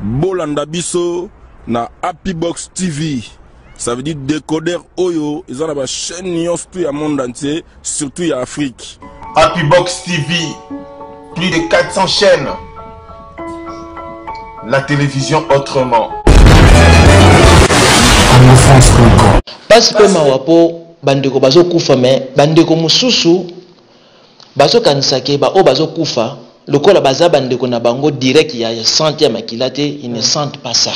Bolanda biso na Happy Box TV. Ça veut dire décodeur Oyo. Ils ont la chaîne Nyons tout le monde entier, surtout en Afrique. Happy Box TV, plus de 400 chaînes. La télévision autrement. Parce que mawapo bandeko bazo kufa me bandeko mususu bazo kanisake ba o bazo kufa lokola baza bandeko na bango direct ya santé ya makilate ils ne sentent pas ça.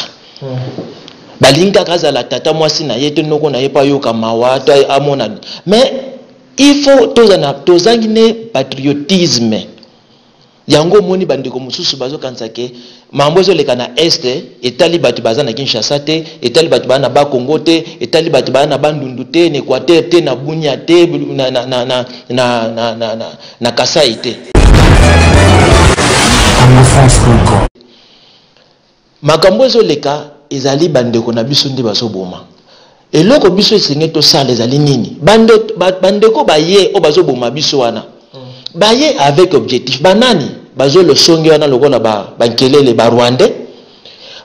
Balinga kaza la tata mwasi na yete noko na yepa yoka mawa to amona mais il faut tozangine patriotisme yango moni bandeko mususu bazo kanisake mambo ezoleka na este etali batu baza na Kinshasa te etali batu bana ba Congo te etali batu bana bandundu te na Equateur te na Bunia te na Kasai te makambo ezoleka ezali bandeko na biso nde bazoboma eloko biso esenge to sala ezali nini bandeko baye o bazoboma biso wana baye avec objectif banani bazo le songi wana lokola bankelele ba Rwandais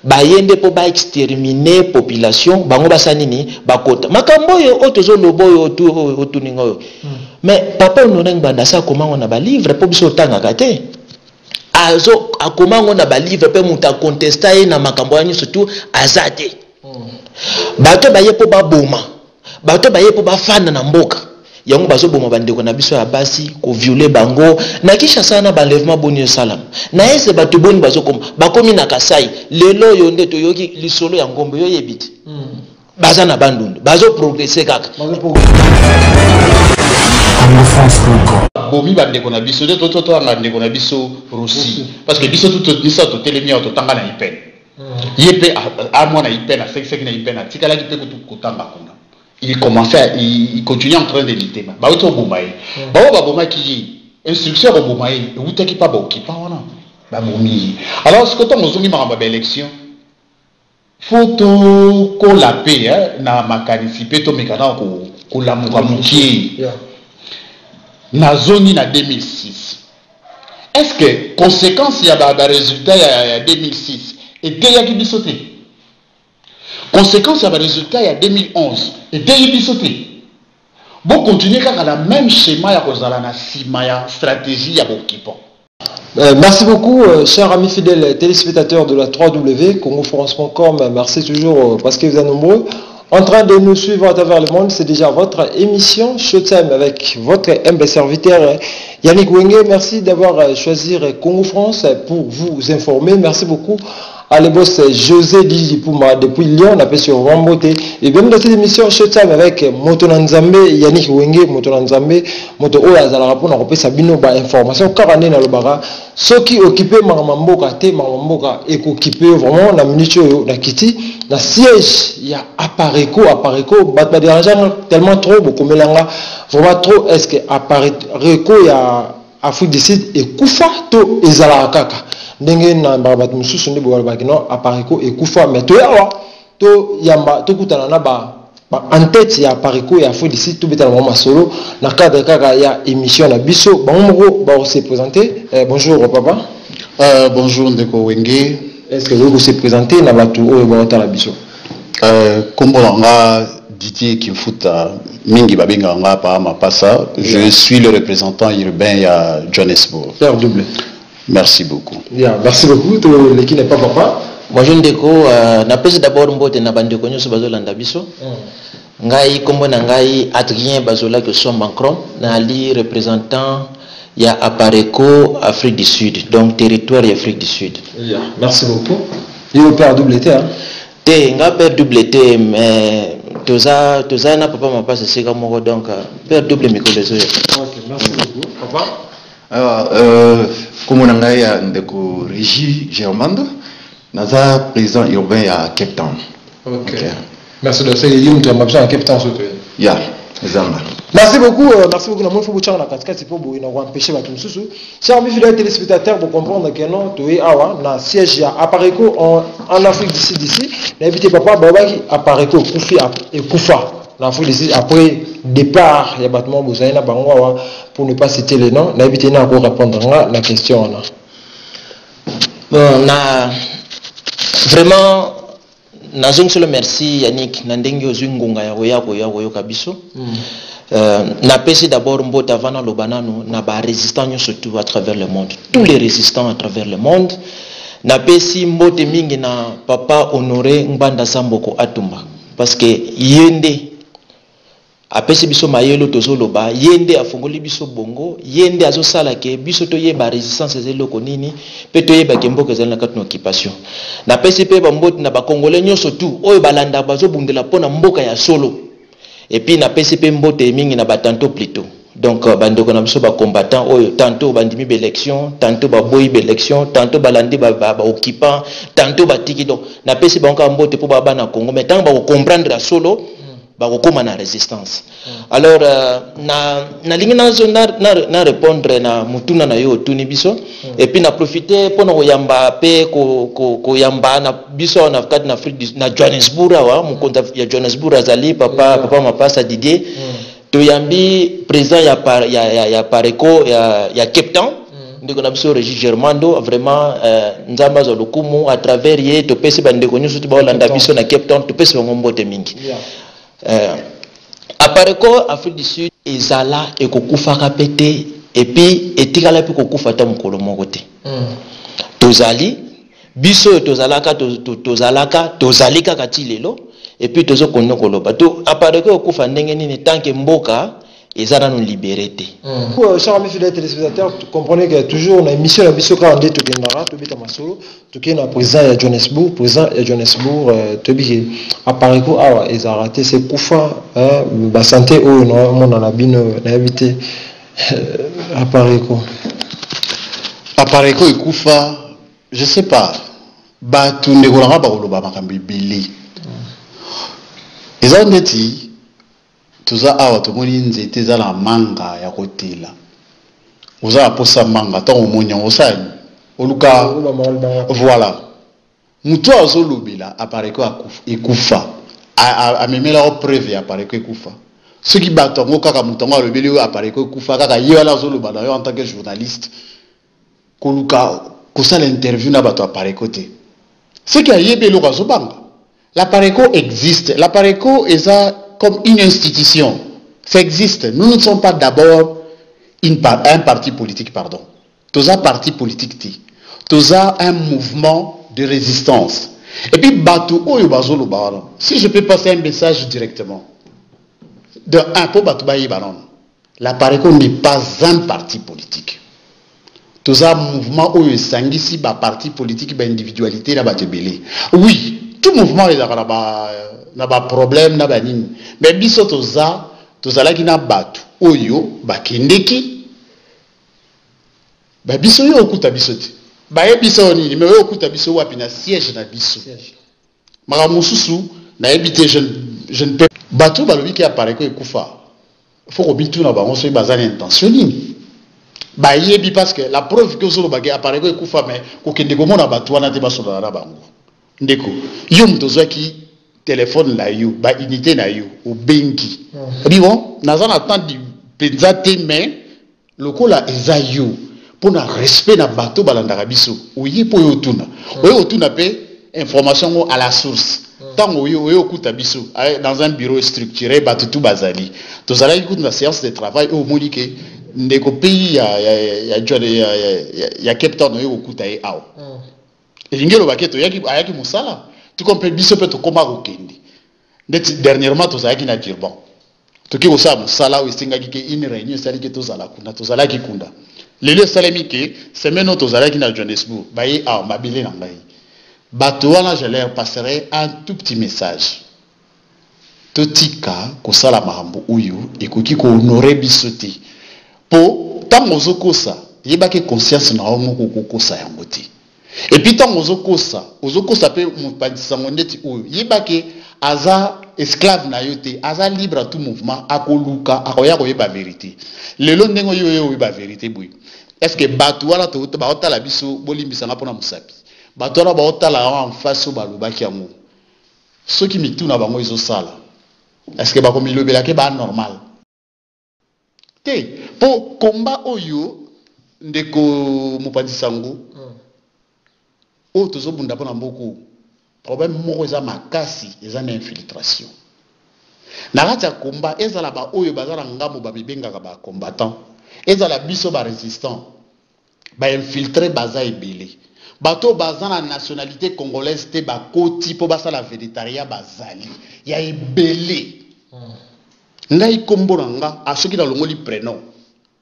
bayende po ba exterminer population bango basanini bakota makambo yo otozo loboyo otuninga yo mais papa ononeng banda sa komango na ba livre po biso tanga kate azo akomango na ba livre pe muta contester na makambo yanyu surtout azate bato baye po ba boma bato baye po ba fana na mboka yango bazoboma bandeko na biso ya basi ko violer bango na kisha sana ba enlèvement boni salam na ese bato boni bazokoma bakomi na Kasai lelo yo nde toyoki lisolo ya ngombe yo yebiti baza na bandundu bazo progresser kaka bomi bandeko na biso to anga ndeko na biso Russie parce que biso tout biso to telemi to tanga na ipen yepe a mona ipen a 5 na ipen a tikala ki pe ko tanga kuna. Il commençait, il continuait en train de lutter. Bah auto bomaye. Bah au bomaye qui instruction au bomaye. Vous t'es qui pas bon qui pas voilà. Bah bomi. Alors ce que toi nous avons marre élection. Photo qu'on la paix hein na makanisipe to mekana ko la mukamuki. Na zone na 2006. Est-ce que conséquence il y a ba résultat il y a 2006 et déjà qui bisoté. Conséquence, il y a un résultat il y a 2011. Et dès qu'il sauté. Bon, continuer avec le même schéma, il y a la stratégie, il y a merci beaucoup, chers amis fidèles téléspectateurs de la 3W, CongoFrance.com. Merci toujours parce que vous êtes nombreux. En train de nous suivre à travers le monde, c'est déjà votre émission Showtime avec votre humble serviteur Yannick Wenge. Merci d'avoir choisi Congo France pour vous informer. Merci beaucoup. Allez, boss José Dili Pouma depuis Lyon, on appelle sur Ramboté. Et bien dans cette émission Showtime avec Motonanzambe, Yannick Wenge, Motonanzambe, Moto Oya Zalarapo, on appelle Sabino ba information carane na lobara. Ceux qui occupent Maramamboka, Te Maramamboka, et qui occupent vraiment la minute na Kiti, la siège, il y a Apareco, bat dérangeant tellement trop, beaucoup mélanga, vraiment trop, est-ce que Apareco, il y a Afrique du Sud et Koufa, to et Zalarakaka. Ndenge na babat mususu ndi bwala bakino Apareco et Koufa mais to yawa to yamba to kutana na ba en tête ya Apareco ya Afrique du Sud to betala mama solo na cadre kaka ya émission na biso bango ba se présenter. Bonjour papa. Bonjour ndeko Wenge. Est-ce que vous se présenter na batu oyo ba tala biso? Kombo nga Didier Kimfuta mingi babenga nga pa mapasa. Je suis le représentant urbain ya Johannesburg. Père double. Merci beaucoup. Yeah, merci beaucoup. L'équipe n'est pas papa. Moi je ndeko na pese d'abord mbote na bandeko nyoso bazolanda biso. Ngai kombo na ngai Adrien Bazola que son Macron na li représentant ya Apareco Afrique du Sud donc territoire Afrique du Sud. Yeah, merci beaucoup. Et au père double T hein. Te nga père double T mais toza na papa mapa c'est comme moi donc père double mikolezo. OK, merci beaucoup. Papa. Alors comme on a ya ndeko Régie Germando naza président urbain à Cape Town. OK. Merci de faire yim to mapsa à Cape Town surtout. Ya, ezanga. Merci beaucoup na mon faut na katikati pour boy na empêcher ba mususu. Chers amis fidèles téléspectateurs pour comprendre que non to awa na siège ya Apareco en Afrique du Sud ici. N'invitez papa babaki Apareco Koufa. Après départ, il y a battement Bozaina Bangwa pour ne pas citer les noms. N'invitez pas à répondre à la question. Bon, Vraiment, nazong solo merci Yannick, nandenge ozungunga ya koyoka biso. Na pesi d'abord mbota vana lo banano na ba résistants surtout à travers le monde. Tous les résistants à travers le monde. Na pesi mbote mingi na papa Honoré Ngbanda Samboko Atumba parce que yende apesi biso mayelo tozoloba yende afongoli biso bongo yende azosala ke biso toyeba résistance ezelo nini pe toyeba ke mboka ezali na kati na occupation na pesi pe ba mboti na ba congolais nyonso tu oyo balanda bazobundela pona mboka ya solo et puis na pesi pe mbote mingi na batanto plutôt donc bandeko na biso ba combattant oyo tantôt bandimi ba élection tantôt ba boyi ba élection tantôt balandi ba occupant tantôt batiki donc na pesi banka mbote po ba na Congo mais tant ba comprendre la solo bakokoma na résistance. Alors na lingi na répondre na mutuna na yo tuni biso et puis na profiter pour na yamba pe ko yamba na biso na kati na Afrique na Johannesburg wa mukonda ya Johannesburg azali papa Mapasa Didier to yambi président ya Pareco ya Cape Town ndeko na biso Régis Germando vraiment nzamba za lokumu à travers ye to pesi bandeko nyusu ba Holanda biso na Cape Town to pesi ngombote mingi. Apareko Afrique du Sud ezala ekokufaka pete et puis etikala pe kokufa ta mukolo moko te tozali biso tozalika kati lelo et puis tozo konno koloba to apareko okufa ndenge nini tant que mboka ezana nous libérer te. Chers amis fidèles téléspectateurs, comprenez qu'il y a toujours une émission à Bisoka en tout Kendara, Tobi Tamasolo, tout qui est président à Johannesburg, Tobi Apareko, ils ont raté ses Koufa, la santé, on a bien habité Apareko. Apareko et Koufa, je sais pas, Batu Negoranga Baoloba Makambi Billy. Ils ont dit, tuza awa tomoni nzete za la manga ya kotela uza posa manga ta omonya osani oluka voilà mutu azolobela Apareko ekufa amemela o preuve ya Apareko ekufa soki bato ngo kaka mutongo alobeli o Apareko ekufa kaka yela azoloba na yo en tant que journaliste koluka kosala interview na bato Apareko te ce qui a yebelo kazobanga l'Apareko existe. L'Apareko est comme une institution. Ça existe. Nous ne sommes pas d'abord un parti politique, pardon. Tous un parti politique. Tous un mouvement de résistance. Et puis, Batou Oyobazolo Baron. Si je peux passer un message directement. De un peu Batou Baye Baron. L'Apareko n'est pas un parti politique. Tous un mouvement où il s'engage par parti politique, par individualité, là, oui. Tout mouvement est n'a pas problème n'a pas nini mais biso toza qui na batu oyo bakendeki ba biso yo okuta biso te ba ye biso nini mais yo okuta biso wapi na siège na biso mara mususu na ebité je ne peux batu balobi ki Apareko ekufa faut ko bitu na bango so bazali intention nini ba yebi parce que la preuve que zo ba Apareko ekufa mais ko kende ko mona batu wana te baso na bango ndeko yo mtozwa ki téléphone la yo ba unité na yo au benki bon nazana tant di penza te mais lokola eza yo pour na respect na bateau balanda biso oyi po yo tuna oyo tuna pe information à la source tant oyo kuta biso dans un bureau structuré bateau tout bazali tozala ikuta na séance de travail au molike ndeko pays ya Cape Town oyo kuta e awo elingelo baketo ayaki musala tu comprends biso pe to koma kokende ndeti dernièrement tozalaki na Durban toki kosa musala o esengaki ke une réunion saliki tozala ki kunda lelo salemi ke semaine tozalaki na Johannesburg baye a mabile na ngai bato wana je leur passerai un tout petit message totika kosala mahambo oyo ekoki ko honorer biso te po tango zokosa yebaki conscience na homo kokosa yango te. Et puis tant ozokosa pe mupandisa ngondeti oyo yebake aza esclave na yote aza libre à tout mouvement akoluka akoya koyeba vérité lelo ndengo yo ba vérité boy est-ce que batu wala to ba otala biso bolimbisa na pona musapi batu wala ba otala en face balobaki yango soki mituna bango izo sala est-ce que ba komilobela ke ba normal te po komba oyo ndeko mupandisa ngo o tozobunda pona mboko problème moko eza makasi eza na infiltration na kati ya combat ezala ba oyo bazala ngambo ba bibengaka ba combattant ezala biso ba résistant ba infiltré baza ebele bato baza na nationalité congolaise te bakoti po basala végétarien bazali ya ebele ngai kombo na nga asoki na longoli prénom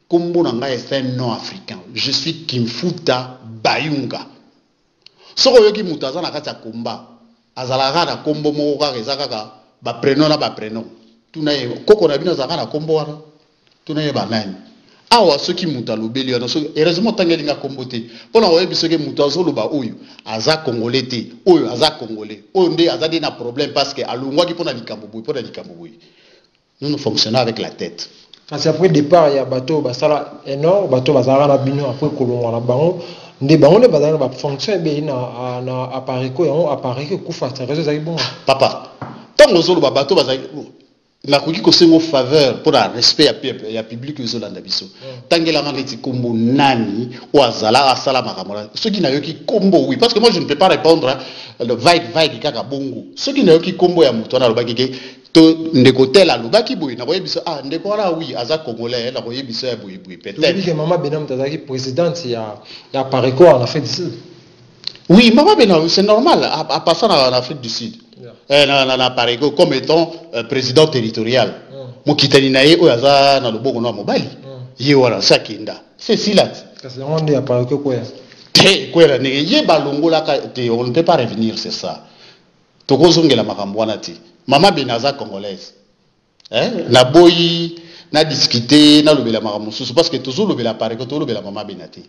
kombo na nga est un nom africain je suis Kimfuta Bayunga soko yoki mutu aza na kati ya komba azalaka na kombo moko kaka eza kaka ba prénom na ba prénom tuna ye koko na bino azalaka na kombo wana tuna ye banani awa soki mutu alobeli wana soki heureusement tangelinga kombo te mpona oyebi soki mutu azoloba oyo aza congolais te oyo aza congolais oyo nde aza de na problème parce que alongwaki mpona likambo boye nous nous fonctionnons avec la tête. Parce qu'après départ, il y a bateau, basala énorme, bateau basala na bino après kolonga na bango, nde bango ne basala ba fonction be na appareil ko yango appareil ko kufa ça réseau za bon. Papa, tant ozolo ba bateau basala na koki ko sengo faveur pour le respect ya public ezolanda biso. Tangela ngati kombo nani o azala asala makamala. Ceux qui na yoki kombo oui parce que moi je ne peux pas répondre le vague kaka bongo. Ceux qui na yoki kombo ya mutu na lobaki ke to ndeko tela lobaki boy na koyebi biso ah ndeko wana oui aza congolais na koyebi biso ya boy peut-être. Que maman Benam tazaki présidente ya Pareco en Afrique du Sud. Oui, maman Benam c'est normal à passant en Afrique du Sud. Na Pareco comme étant président territorial. Mokitani na ye o aza na loboko na mobali. Ye wana sakinda. C'est silat. Kasi on dit à Pareco quoi. Te quoi ne ye balongola te on ne peut pas revenir c'est ça. Tokozongela makambo wana te. Maman Benaza congolaise. Na boyi, na discuter, na lobela makambo susu parce que toujours lobela Pareco, toujours lobela maman Benate.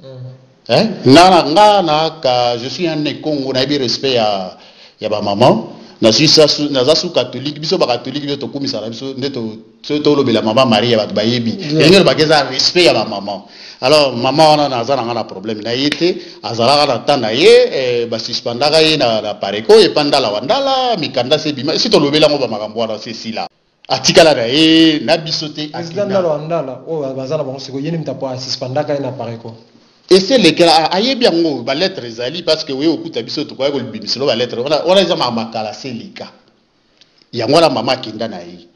Je suis un Congo, na bi respect ya ba maman. Na suis sous catholique, biso ba catholique biso to komisa na biso ndeto to lobela maman Marie ba bayebi. Ngelo ba keza respect ya ba maman. Alors maman wana naza na problème na yete azala na tanda ye ba suspendaka ye na Pareco e pandala wandala mikanda se bima si to lobela ngo ba makambo wana c'est si là atikala na ye na bisote akindala wandala o bazana ba siko yeni mtapo suspendaka ye na Pareco et c'est lequel ayebi yango ba lettre ezali parce que we okuta biso to kwa ko bimiselo ba lettre wana eza makala selika yango na mama kinda na ye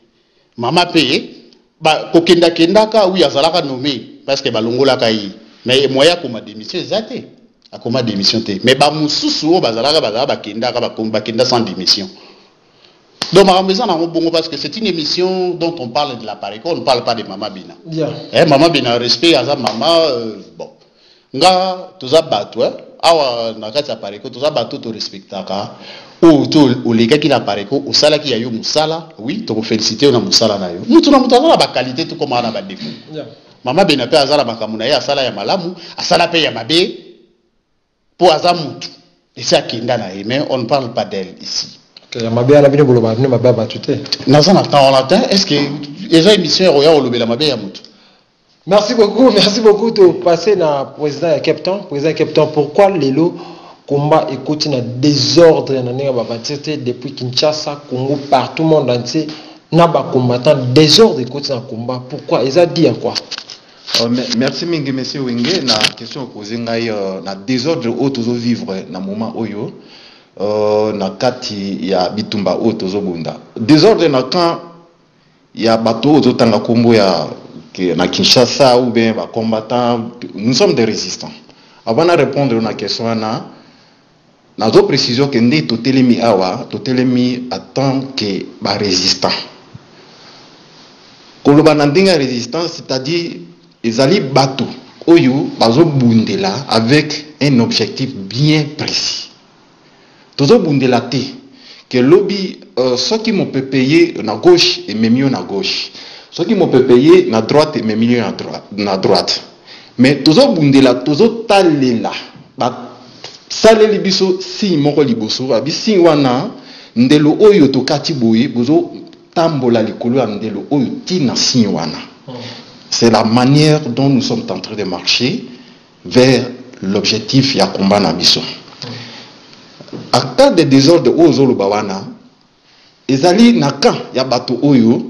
mama pe ba kokenda kendaka oui azalaka nommé parce que balongola kai mais moya ko ma démission ezate akoma démission te mais ba mususu o bazalaka ba kendaka ba kenda sans démission donc ma maison na bongo parce que c'est une émission dont on parle de la Pareco on ne parle pas de maman Bina maman Bina respect aza maman bon nga toza bato awa na kati ya Pareco toza bato to respectaka o to olekaki na Pareco osalaki ya yo musala oui to féliciter na musala na yo mutu na mutu na ba qualité to comme na ba défaut Mama Bena pe azala makambo na ye asala ya malamu asala pe ya mabe po aza mutu esi akenda na ye mais on ne parle pas d'elle ici. Ya mabe ala bino boloba bino mabe ba tuté. Naza na temps on attend est-ce que eza émission roya olobela mabe ya mutu. Merci beaucoup de passer na président Captain pourquoi lelo combat écoute na désordre na ninga ba batité depuis Kinshasa Congo partout monde entier na ba combattant désordre écoute na combat pourquoi ils a dit à quoi? Merci mingi monsieur Wenge na question posée ngai na désordre o tozo vivre na moment oyo na kati ya bitumba o tozo bunda désordre na quand ya bato ozo tanga kombo ya na Kinshasa ou bien ba combattants nous sommes des résistants avant de répondre na question na zo précision que ndé totelemi awa totelemi en tant que ba résistant koloba na ndinga résistance c'est-à-dire ezali bato oyo bazo bundela avec un objectif bien précis tozo bundela te que lobby ceux qui m'ont payer na gauche et même na gauche ceux qui m'ont payer na droite et même na droite mais tozo bundela tozo talela ba saleli biso si moko liboso ba bisi wana ndelo oyo to kati boye bozo tambola likolo ya ndelo oyo tina si wana. C'est la manière dont nous sommes en train de marcher vers l'objectif ya combat na biso. En cas de désordre ozolo bawana ezali na kan ya bato oyo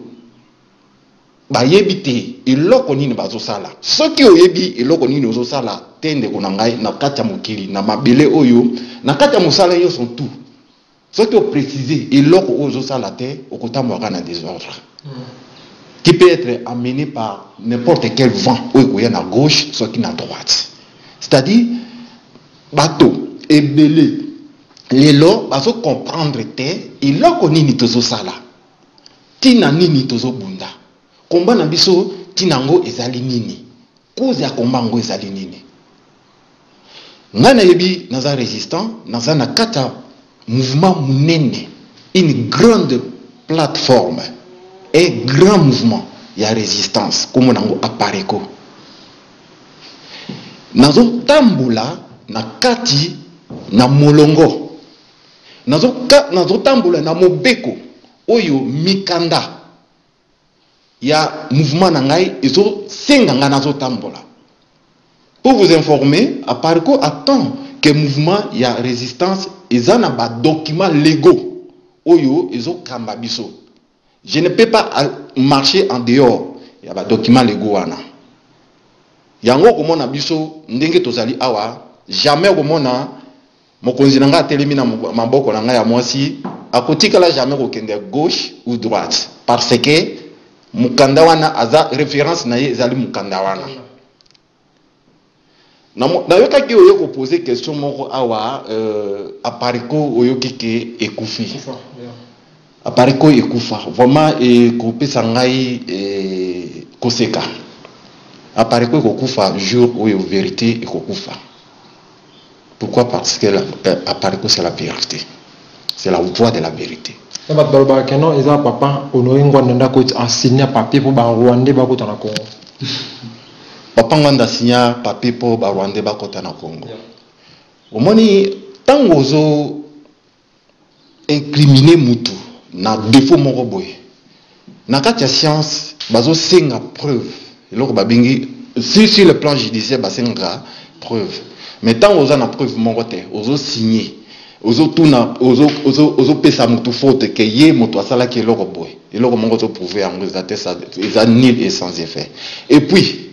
bayebite eloko nini bazosala. Soki oyebi eloko nini ozosala tende konangai na kati ya mokili na mabele oyo na kati ya mosala yo sont tout. Ce qui est précisé, et l'autre aux ça la terre, au côté de désordre, qui peut être amené par n'importe quel vent, ou il y a à gauche, soit qui est à droite. C'est-à-dire, bateau et belé, les lots, ils vont comprendre terre, et là qu'on y tozo sala, tina nini tozo bunda, combat na biso tinango ezali nini, cause ya combat ngo ezali nini. Ngana yebi naza résistant, naza na kata mouvement munene, une grande plateforme, un grand mouvement, il y a résistance, comme on a Apareko. Nazo tambula na kati na molongo, nazo tambula na mobeko, oyo mikanda, il y a mouvement nangai, iso senganga nazo tambula. Pour vous informer, Apareko attend que mouvement il y a résistance, ils ont des documents légaux, oyo iso kamba biso. Je ne peux pas marcher en dehors. Il y a des documents légaux. Yango comme on a biso ndenge tozali awa jamais comme on a mokonzi nanga telemi na maboko nanga ya mwasi akotika la jamais kokende gauche ou droite parce que mukanda wana aza référence na ye ezali mukanda wana. Na yoka ki oyo ko poser question moko awa Apareko oyo kike ekufi. Apareko ekufa vraiment groupe sangai koseka. Apareko ekufa jour où la vérité ekufa. Pourquoi? Parce que Apareko c'est la vérité. C'est la voix de la vérité. Non, ils ont papa honoré ngwanda ko signer papier pour ba Rwandais ba kota na Congo. Papa ngwanda signer papier pour ba Rwandais ba kota na Congo. Omoni tango zo incriminer mutu na défaut moko boye. Na kati ya science bazo senga preuve. Eloko babingi sur le plan judiciaire basenga preuve. Mais tant aux na preuve moko te, ozo signer, ozo tuna, ozo pesa mutu faute que ye moto asala ki eloko boye. Eloko moko to prouver en réalité ça est nul et sans effet. Et puis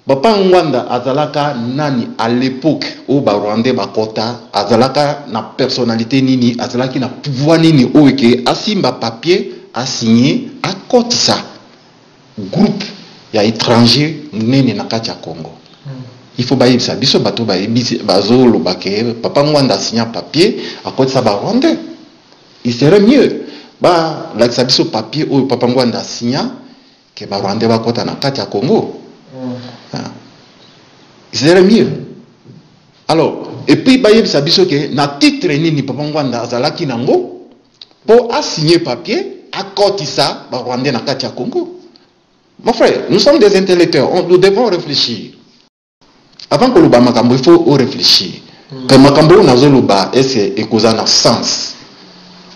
Papa Ngwanda azalaka nani à l'époque où ba Rwandais bakota azalaka na personnalité nini azalaki na pouvoir nini oke asimba papier a signé a kotisa groupe ya étranger nene na kati ya Congo. Il faut baïbisa biso bato baïbisi bazolo bake Papa Ngwanda signé papier a kotisa ba Rwandais. Il serait mieux ba la biso papier ou Papa Ngwanda signé que ba Rwandais bakota na kati ya Congo. C'est mieux. Alors, et puis, il y a un titre ni Papa Ngwanda azalaki nango pour assigner papier à côté ça, Rwandais na Katia Congo. Mon frère, nous sommes des intellectuels, nous devons réfléchir. Avant que l'Oba Makambo, il faut réfléchir. Que Makambo Nazoluba est un sens.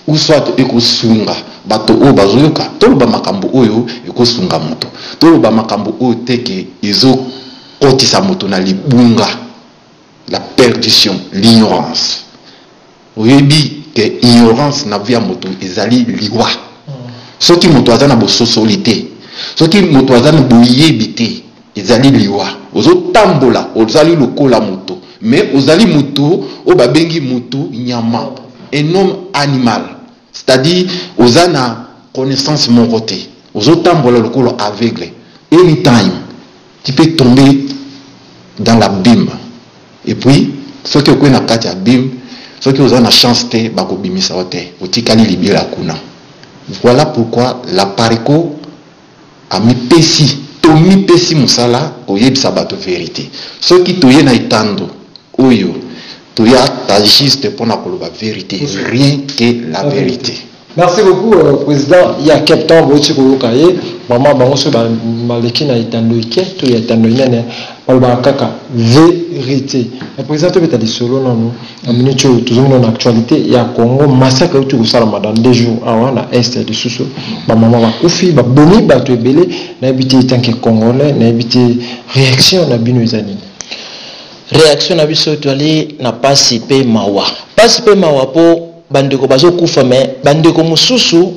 Ou soit ekosunga bato o bazoyoka toloba makambo oyo ekosunga moto toloba makambo oyo teke izo kotisa moto na libunga la perdition l'ignorance oyebi que ignorance na via moto ezali liwa soki moto azana bo sosolité soki moto azana boyebi te ezali liwa ozo tambola ozali lokola moto mais ozali moto o babengi moto nyama un homme animal. C'est-à-dire, aux ana connaissance mon côté, aux autres le colo aveugle. Anytime, tu peux tomber dans l'abîme. Et puis, ceux qui ont une carte abîme, ceux qui ont une chance de bakobimi saote, ou tikali libéra kuna. Voilà pourquoi la Apareko a mis pesi, tomi pesi musala, oyeb sabato vérité. Ceux qui toye na itando, oyo. Il y a juste pour la vérité, rien que la vérité. Merci beaucoup, Président. Il y a Captain Bochiko Kaye, Maman Bangoso Maleki na Itandoike, tout y a Itandoine, Kaka, vérité. Le Président, tu as dit solo, non, en minute, toujours dans l'actualité, il y a Congo, massacre, tu as dans 2 jours, avant la Est de Sousso, Maman Koufi, Boni, Bato Ebele, n'habité tant que Congolais, n'habité réaction, n'habité nos années. Réaction na biso toali na pasi pe mawa po bandeko bazo kufa mais bandeko mususu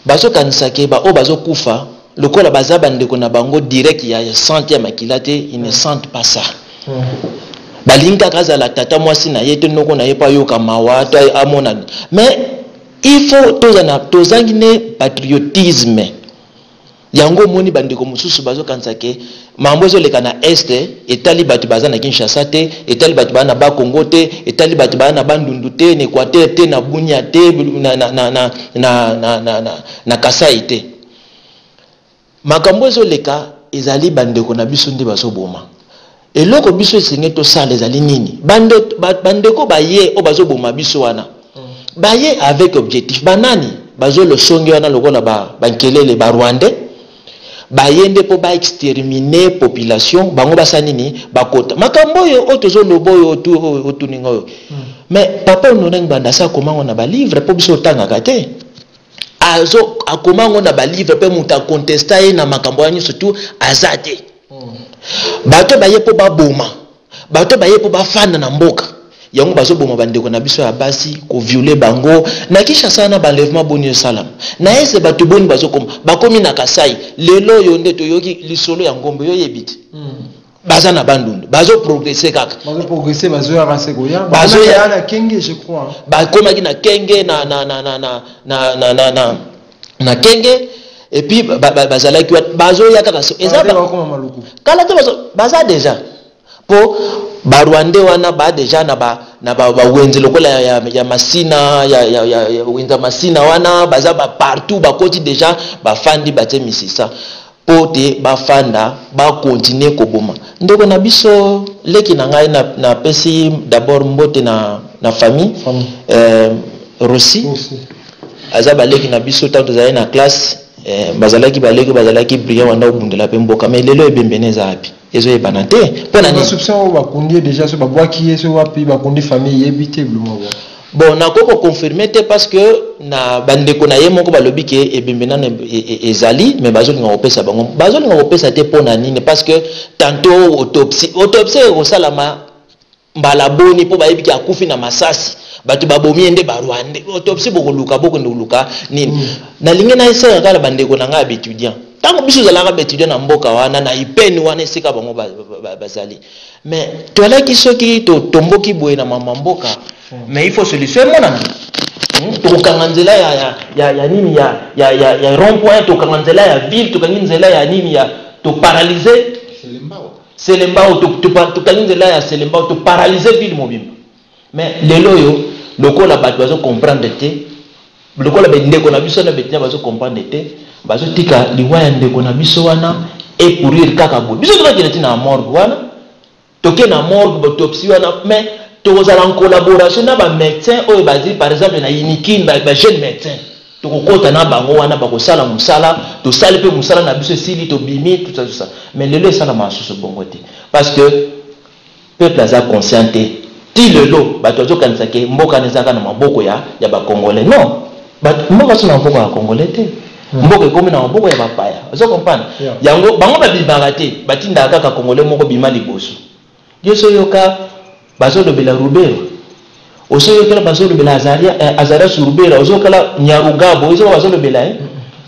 bazo kanisake ba o bazo kufa lokola baza bandeko na bango direct ya santé ya makilate ils ne sentent pas ça balinga kaza la tata mwasi na yete noko na yepa yoka mawa to amona. Mais il faut tozangi ne patriotisme. Yango moni bandeko mususu bazo kansake mambo zo leka na este etali batu bazana Kinshasa te, etali batu bana ba Congo te, etali batu bana bandundu te, na Equateur te, na Bunia te, na Kasai te. Makambo zo leka ezali bandeko na biso nde bazo boma. Eloko biso esengi to sala ezali nini? Bandeko baye o bazo boma biso wana. Baye avec objectif banani bazo le songi wana lokola bankelele ba Rwandais. Bayende po ba exterminer population bango basanini bakota makambo yo otozo loboyo otu ningo. Mais papa ononeng banda sa komango na ba livre po biso tanga kate azo akomango na ba livre pe muta contesta ye na makambo yanyu surtout azate bato baye po ba boma bato baye po ba fana na mboka yango bazo boma bandeko na biso ya basi ko violer bango na kisha sana ba enlèvement boni salam na ese bato boni bazo koma bakomi na Kasai lelo yo nde to yoki lisolo ya ngombe yo yebiti baza na bandundu bazo progresser kaka bazo progresser bazo ya raseko ya bazo ya na kenge je crois bakoma ki na kenge na kenge et puis bazala ki bazo ya kaka eza ba koma maluku kala te baza déjà po ba Rwandais wana ba déjà na ba wenze lokola ya masina ya wenza masina wana baza ba partout ba koti déjà ba fandi ba temisisa pote ba fanda ba continuer ko boma ndeko na biso leki na ngai na pesi d'abord mbote na famille Rossi azaba leki na biso tanto za na classe bazalaki baleki brillant wanda obundela pe mboka mais lelo ebembeneza api ezo ebana te pona ni soupçon ba kundi déjà so ba bwaki yeso wapi ba kundi famille yebite blumo bon na koko confirmer te parce que na bandeko na ye moko balobi ke ebembena ezali mais bazolinga kopesa bango bazolinga kopesa te pona nini parce que tantôt autopsie ko salama mbala boni po bayebi ki akufi na masasi batu babomi ende ba Rwanda autopsie bokoluka bokoluka nini na linge na esera kala bandeko na nga étudiant tango biso zalaka étudiant na mboka wana na ipeni wana esika bango bazali mais toalaki soki tomboki boye na mama mboka mais il faut solution mona tokanga nzela ya nini ya rond point tokanga nzela ya ville tokanga nzela ya nini ya to paralyser Selembao tokanga nzela ya Selembao to paralyser ville mobimba mais lelo yo lokola bato bazo comprendre te lokola ndeko na biso na betia bazo comprendre te bazo tika liwaya ndeko na biso wana et pourrir kaka bo biso toka keleti na morgue wana toke na morgue autopsie wana mais tozala en collaboration na ba médecin oyo bazi par exemple na Unikin ba jeune médecin tokokota na bango wana bakosala musala to sala pe musala na biso sili to bimi tout ça mais lelo sala masusu bongo te parce que peuple aza conscienté ti lelo bato zo kanisa ke mboka nezaka na maboko ya ba Congolais non bato mboka sona maboko ya Congolais te mboka ekomi na maboko ya bapaya ozo comprendre yango bango babimaka te batinda kaka Congolais moko bima liboso yeso yoka bazo lobela Rubero oso yoka bazo lobela Azaria sur Rubero ozo kala Nyarugabo ozo bazo lobela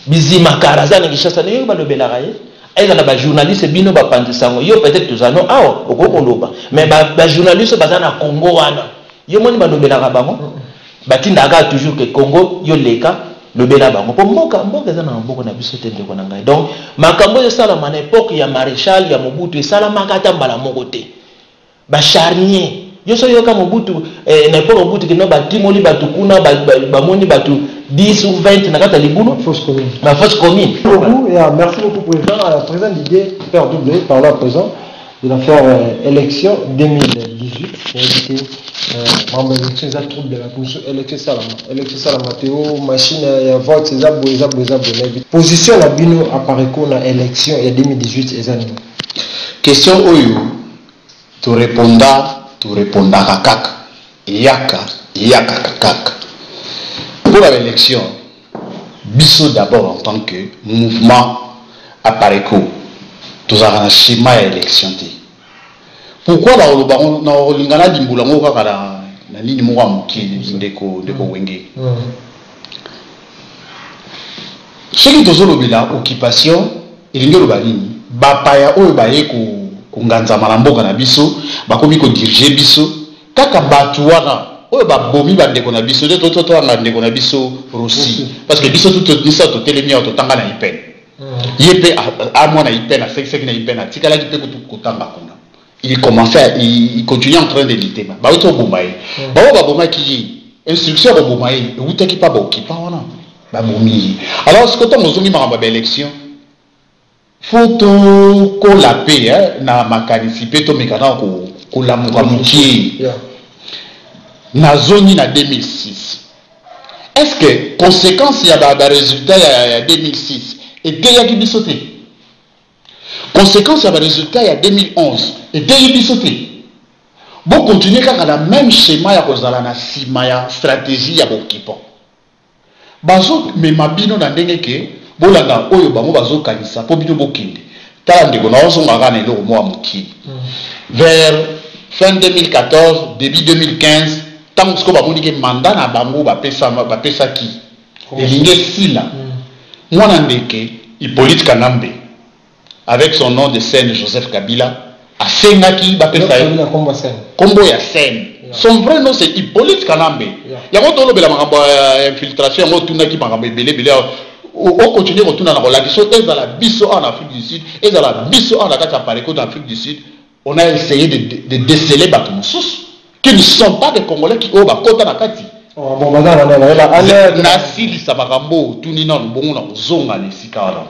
bizima karazana Kinshasa ne yoka lobela raye aïe na ba journaliste bino ba pandisango yo peut-être tozano awo okoloba mais ba journaliste bazana Congo wana yo moni ba lobela bango batinda ka toujours que Congo yo leka lobela bango po mboka za na mboka na biso te ndeko na ngai donc makambo yo sala na époque ya maréchal ya Mobutu esala makata mbala moko te ba charnier yo so yo ka Mobutu na époque Mobutu que no ba timoli batukuna ba moni batu 10 ou 20 na kata libulu la fausse commune. Merci beaucoup président. À la présente idée Père Doublé par là présent de la faire élection 2018 pour éviter membre élection ça trouble de la commission élection salama Théo machine ya vote c'est ça position la bino apparaît qu'on a élection et 2018 ezani question oyo tu répondra kaka yaka kaka pour l'élection, biso d'abord en tant que mouvement appareco, tous un schéma élection. Pourquoi dans l'ingana d'imbulango kaka na ligne mo amuki ndeko wenge. Ce qui tozolo bila occupation ilingo balini bapaya oyo baye kunganza malamboka na biso bakomi ko diriger biso kaka batu wana oyo babomi bandeko na biso nde totanga ndeko na biso Rossi parce que biso tout to telemi to tanga na ipene yepe a mwana ipene seki na ipene tikala ki pe ko tanga kuna il commençait il continuait en train de lutter ba to bombaye ba bomba ki instruction ba bombaye utaki pa ba okipa wana ba bomi alors ce que to mozongi ma ba élection faut ko la paix na makanisi pe to mekana ko la muki na zone na 2006 est-ce que conséquence ya ba résultat ya 2006 était ya ki bisoté conséquence ya ba résultat ya 2011 était ya bisoté bon continuer kaka la même schéma ya kozala na sima ya stratégie ya bokipo bazo me mabino na ndenge ke bolanda oyo bango bazo kanisa po bino bokinde tala ndeko na ozo ngaka na eloko mo amuki vers fin 2014 début 2015 tant que ba monike mandat na bango ba pesa ki elinge sila mwana ndeke Hippolyte Kanambe avec son nom de scène Joseph Kabila a sengaki ba pesa kombo ya scène son vrai nom c'est Hippolyte Kanambe yango tolo bela makambo infiltration yango tunaki makambo belé on continue à tourner dans la question ezala biso en Afrique du Sud ezala biso en Akata Pareko dans l'Afrique du Sud on a essayé de déceler Batumusus qui ne sont pas des Congolais qui ont bakota na kati nasili sabakambo tuni na bongo na zonga na sikala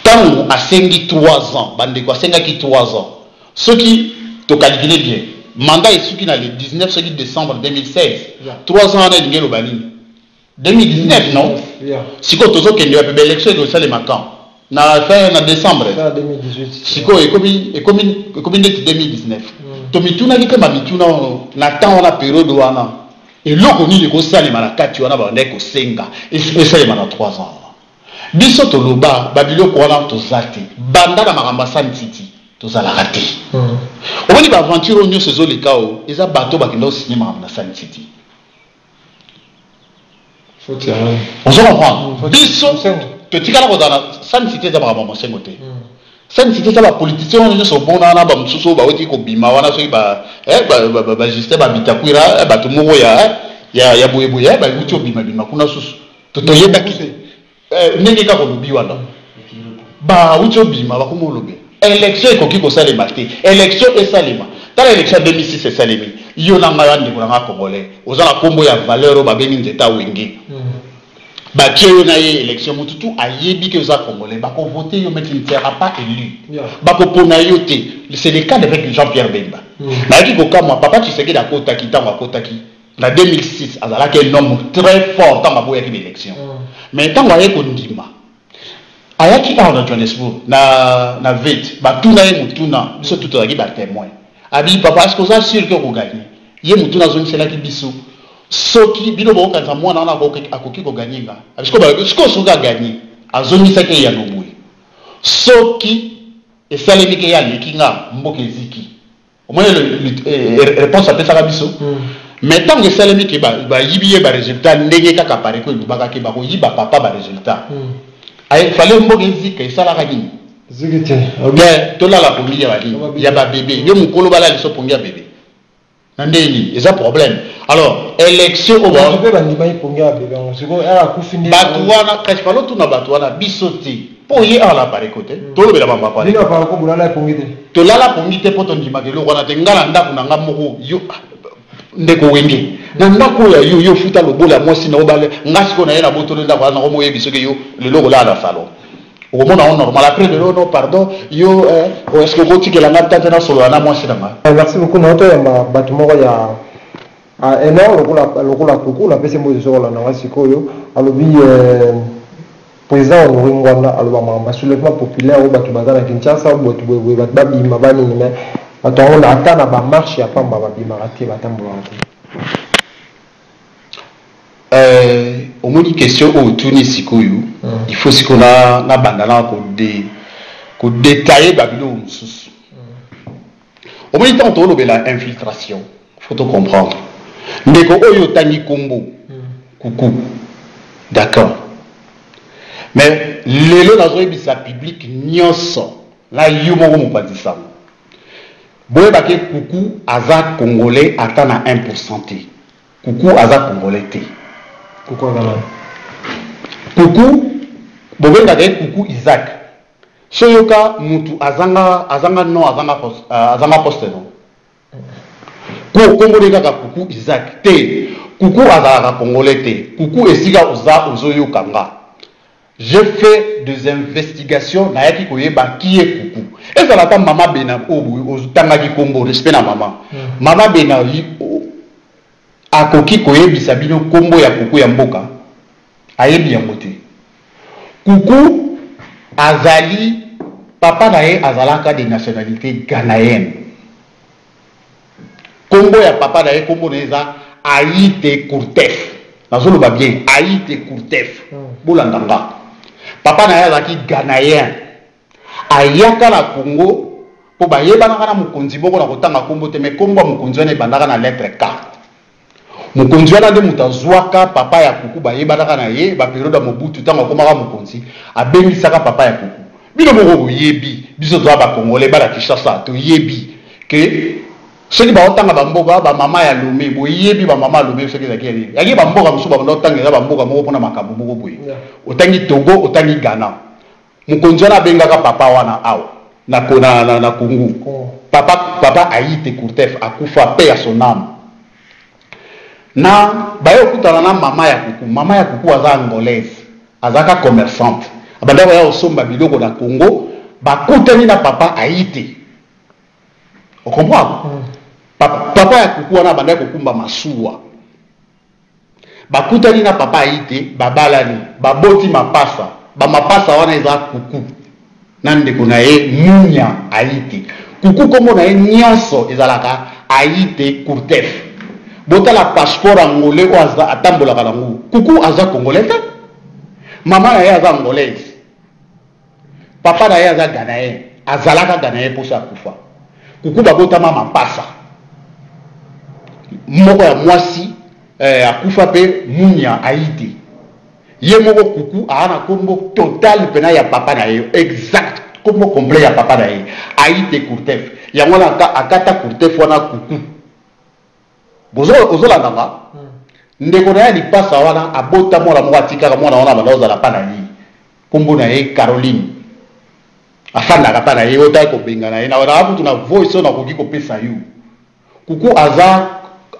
tant a sengi 3 ans bande quoi senga ki 3 ans ce qui to calculer bien mandat est celui qui na le 19 décembre 2016 3 ans na ngelo banini 2019 non siko tozo kende ya élection et ça les matins na fin na décembre 2018 siko et comme 2019 to mituna ki tema mituna na temps na période wana et loko ni ko sali malakati wana ba ndeko senga et ça les mana 3 ans biso to loba babilo ko wana to zate banda na makamba santiti to zala raté on ba aventure onyo sezo le kao eza bato ba kindo signer makamba santiti on se comprend biso to tikala ko dana santiti za makamba mosengote santiti za ba politicien onyo so bona na ba msusu ba oti ko bima wana so ba ba juste ba bitakwira ba to moko ya boyeboye ba uti obima kuna susu to yeba ki ndenge ka ko lobi wana ba uti obima ba ko molobe élection ekoki ko salema te élection esalema tala élection 2006 esalemi yo na ngaya ndeko na Congolais ozala kombo ya valeur ba bengi nzeta wenge ba tio na ye élection mututu ayebi ke oza Congolais ba ko voter yo mais tu ne seras pas élu ba ko pona yo te c'est le cas avec Jean-Pierre Bemba na ki ko kama papa tu sais que dakota ki tango akota ki na 2006 azala ke homme très fort dans ma boya ki élection mais tango aye ko ndima ayaki a na Johannesburg na vet ba tuna ye mutuna biso tout azaki ba témoin abi papa est-ce que ça sûr que ko gagner ye mutuna zo nsela ki biso soki bino bo kanza mwana na ko akoki ko gagner nga parce que so ga gagner azoni sake ya nobui soki esalemi ke ya likinga mboke ziki au moins réponse à pesa biso mais tant que esalemi ke ba yibiye ba résultat ndenge kaka pareko lubaka ke ba ko yiba papa ba résultat il fallait mboke zika esalaka nini zikite mais to la pongi ya bali ya ba bébé yo mukolo bala liso pongi ya bébé nandeni eza problème alors élection au ba pe bandi ba pongi ya bébé on siko era kufindi batwana kashpalo tuna batwana bisoti po ye ala pare côté to le bela mamba pare dina pa ko bulala pongi te to lala pongi te poto ndima ke lo wana te ngala ndaku na ngamoko yo ndeko wenge na ndako ya yo futa lobola mwasi na obale ngasiko na yena botolo ndako na ngomo yebiso ke yo le logo la na salon au moment on normal après de non pardon yo est-ce que goti ke la ngata na solo na mwasi na ma merci beaucoup na to ya batumoko ya eno lokola kuku na pese mozo sola na wasiko yo alobi président Ngwanda aloba ma soulèvement populaire au batu bazana Kinshasa au batu batu babima bani mais bato na ata na ba marche ya pamba babima raté batambola au moins une question au tourner sikoyo il faut qu'on a bandana ko détailler babilo mususu au moins tant to lobela infiltration faut to comprendre ndeko oyo tangi kombo kuku d'accord mais lelo nazo ebisa public nyonso là yo moko mopatisa boye bake kuku aza congolais ata na 1% te kuku aza congolais te Pourquoi vraiment? kuku bobenga ke kuku Isaac soyoka mutu azanga no azanga poste no ko congolais kaka kuku Isaac te kuku azalaka congolais te kuku esika ozoyoka nga. J'ai fait des investigations na yaki koyeba qui est kuku. Et ça la maman bena o tanga ki kombo respect na maman. Maman bena akoki koyebisa bino kombo ya kuku ya mboka. Ayebi yango te. Kuku azali papa na ye azalaka de nationalité ghanéenne. Kombo ya papa na ye kombo na eza Aïté Kourtef. Nazolo ba bien Aïté Kourtef. Bolandanga. Papa na ye azalaki ghanéen. Ayaka na Congo po bayebana na mokonzi boko na kotanga kombo te mais kombo mokonzi wana ebandaka na lettre K. Mokonzi wana nde muta zwaka papa ya kuku bayebana na ye ba période Mobutu tanga komaka mokonzi abengisaka papa ya kuku. Bino moko yebi biso to ba congolais ba la Kinshasa to yebi ke soki ba otanga ba mboka ba mama ya Lomé boyebi ba mama Lomé soki za kiyeli yaki ba mboka musu ba ndotanga ba mboka moko pona makambo moko boye otangi Togo otangi Ghana mokonzi wana bengaka papa wana awa na Congo papa Aïté Kourtef akufa paix à son âme na bayo kutana na mama ya kuku aza angolaise azaka commerçante abanda ya osomba biloko na Congo bakutani na papa Aïté. On comprend? Papa ya kuku wana banda kokumba masuwa. Bakutani na papa Aïté, babalani, baboti mapasa. Ba mapasa wana eza kuku. Nande kuna ye munya Aïté. Kuku kombo na ye nyonso ezalaka Aïté Kourtef. Bota la passeport angolais o aza atambola kalangu. Kuku aza congolais. Mama na ye aza angolaise. Papa na ye aza ghanéen. Azalaka ghanéen pour sa kufa. Kuku babotama mapasa moko ya mwasi akufa pe munya Aïté ye moko kuku ana kombo total pena ya papa na ye exact kombo complet ya papa na ye Aïté Kourtef yango na akata Kourtef wana kuku bozo la nanga ndeko na ya lipasa wana abota mwana moko atikaka mwana wana bana ozala pa na ye kombo na ye Caroline afandaka pa na ye otaki kobenga na ye na abutu na voice na koki kopesa yo kuku aza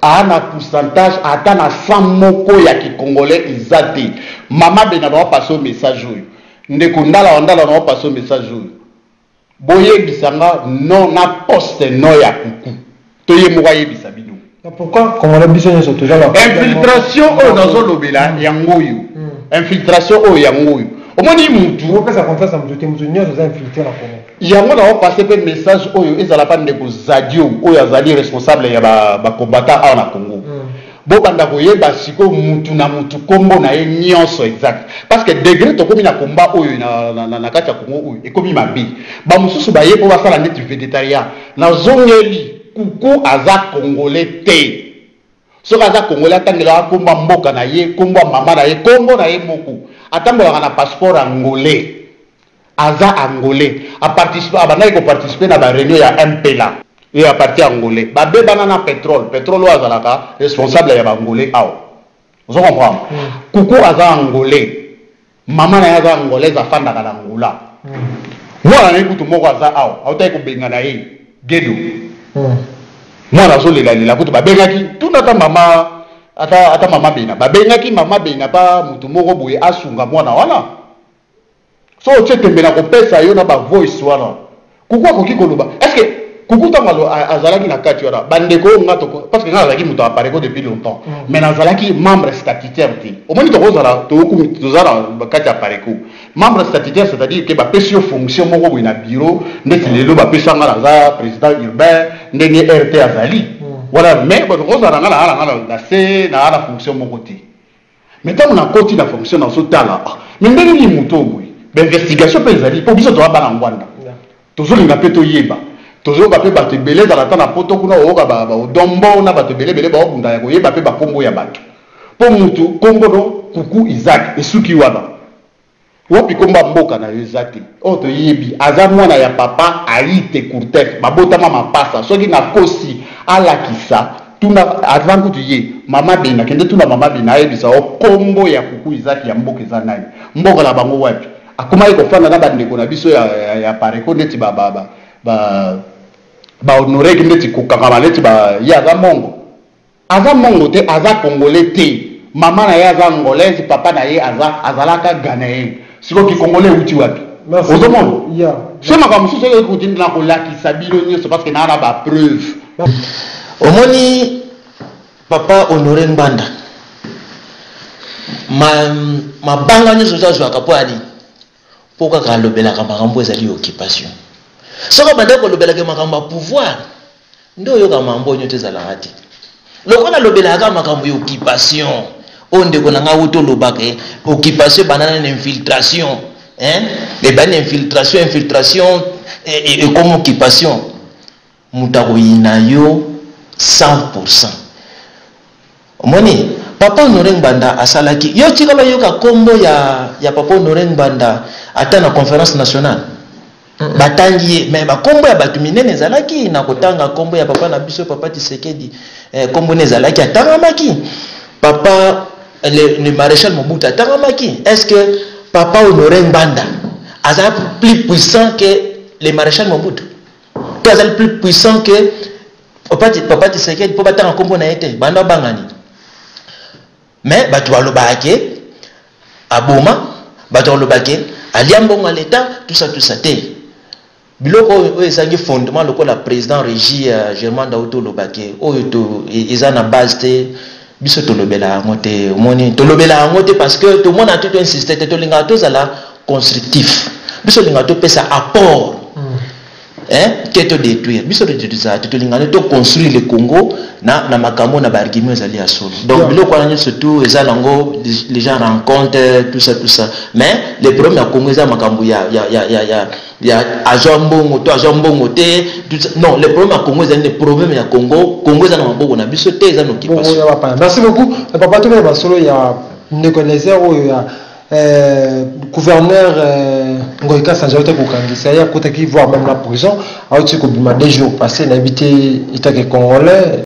ana pourcentage ata na 100 moko ya kikongolais ezate mama bena na paso message oyo ndeko ndala na paso message oyo boyebisanga non na poste no ya kuku toye moko yebisa bino. Pourquoi congolais biso nyoso toujours la infiltration oyo nazolobela yango oyo infiltration oyo yango oyo omoni mutu opesa confiance na mutu te mutu nyonso aza infiltré na Congo yango na opase pe message oyo ezala pa ndeko Zadio oyo azali responsable ya bakombata awa na Congo bobanda koyeba siko mutu na mutu kombo na ye nyonso exact parce que degré tokomi na komba oyo na kati ya Congo oyo ekomi mabe bamosusu baye po basala neti végétarien nazongeli kuku aza congolais te soki aza congolais atangela komba mboka na ye kombo mama na ye kombo na ye moko atambolaka na passeport angolais aza angolais abandaki koparticipe na bareunion ya MPLA et à partir angolais babebana na pétrole oyo azalaka responsable ya bangolais awa ozo comprendre kuku aza angolais mama na ye aza angolaise afandaka na ngula mwana na ye kutu moko aza awa autaki kobenga na ye gedo mwana azolelalela kutu babengaki tuna ata mama ata mama bena babengaki mama bena pa mutu moko boye asunga mwana wana so otie tembe na kopesa yo na bavoice wana kuku akoki koloba est-ce que kuku ntango azalaki na kati wana bandeko oyo nga parce que nga azalaki moto apareko depuis longtemps mais nazalaki membre statutaire te omoni toza na kati ya pareko membre statutaire c'est-à-dire ke bapesi yo fonction moko boye na bureau ndeti lelo bapesanga naza président urbain ndenge RT azali voilà mais ozala nga na se na ana fonction moko te mais ntango nakoti na fonction nazotala mais ndenge nini moto boye bainvestigation mpe ezali mpo biso toza bana ngwanda tozolinga mpe toyeba tozoyoka mpe bato ebele ezala ta na poto kuna oyoka baodombo na bato ebelebele baobunda ya koyeba mpe bakombo ya bato mpo mutu kombo no kuku Isaac esuki wana wapi komba mboka na yezaki oto yebi aza mwana ya papa aite kurtek babota mama pasa soki na kosi ala kisa tuna avant kutu ye mama bina kende tuna mama bina ayebisa o kombo ya kuku izaki ya mboka za nani mboka la bango wapi akoma iko fana na bandeko na biso ya pareko neti ba honoré neti kokanga neti ba ya aza mongo te aza congolais te mama na ye aza angolaise papa na ye azalaka ghanéen sikoki congolais uti wapi ozomona so makambo mosusu oyo ekotindi na kolakisa bino nyonso parce que naa na bapreuve omoni papa honoré Ngbanda mabanga nyonso ozazwaka po ani mpo kaka alobelaka makambo ezali occupation soko banda kolobelaka makambo ya pouvoir nde oyoka mambo onyo te ezalaka te lokola alobelaka makambo ya occupation oyo ndeko na ngai wuti olobaka occupation banana na infiltration ebani infiltration ekoma occupation moto akoyina yo 100%. omoni papa honoré Ngbanda asalaki yo tika bayoka kombo ya papa honoré Ngbanda ata na conférence nationale batangi ye mais bakombo ya bato minene ezalaki na kotanga kombo ya papa na biso papa Tshisekedi kombo ne ezalaki atangamaki papa le maréchal Mobutu atangamaki. Est-ce que papa honoré Ngbanda aza plus puissant que le maréchal Mobutu? Toi aza plus puissant que papa Tshisekedi po batanga kombo na ete banda bangani? Mais bato balobake aboma bato balobake aliambonga l'état tout ça te biloko oyo ezangi fondement lokola président régie Germain Daouto lobake oyo to eza na base te biso tolobela yango te omoni tolobela yango te parce que tout le monde a tout insisté te tolinga tozala constructif biso linga topesa apport que to détruire biso tolinga to construire le Congo na makambo na bargimo ezali ya solo donc biloko wana surtout eza nango les gens rencontrent tout ça mais le problème ya Congo eza makambo ya agent mbongo te non le problème ya Congo eza le problème ya Congo eza na maboko na biso te eza no occupation. Merci beaucoup papa to ba solo ya Nekonezer oyo ya gouverneur Ngoïka Sanjaote kokangisa ya kotaki voir même la prison a eu 2 jours passés n'habité Itake congolais.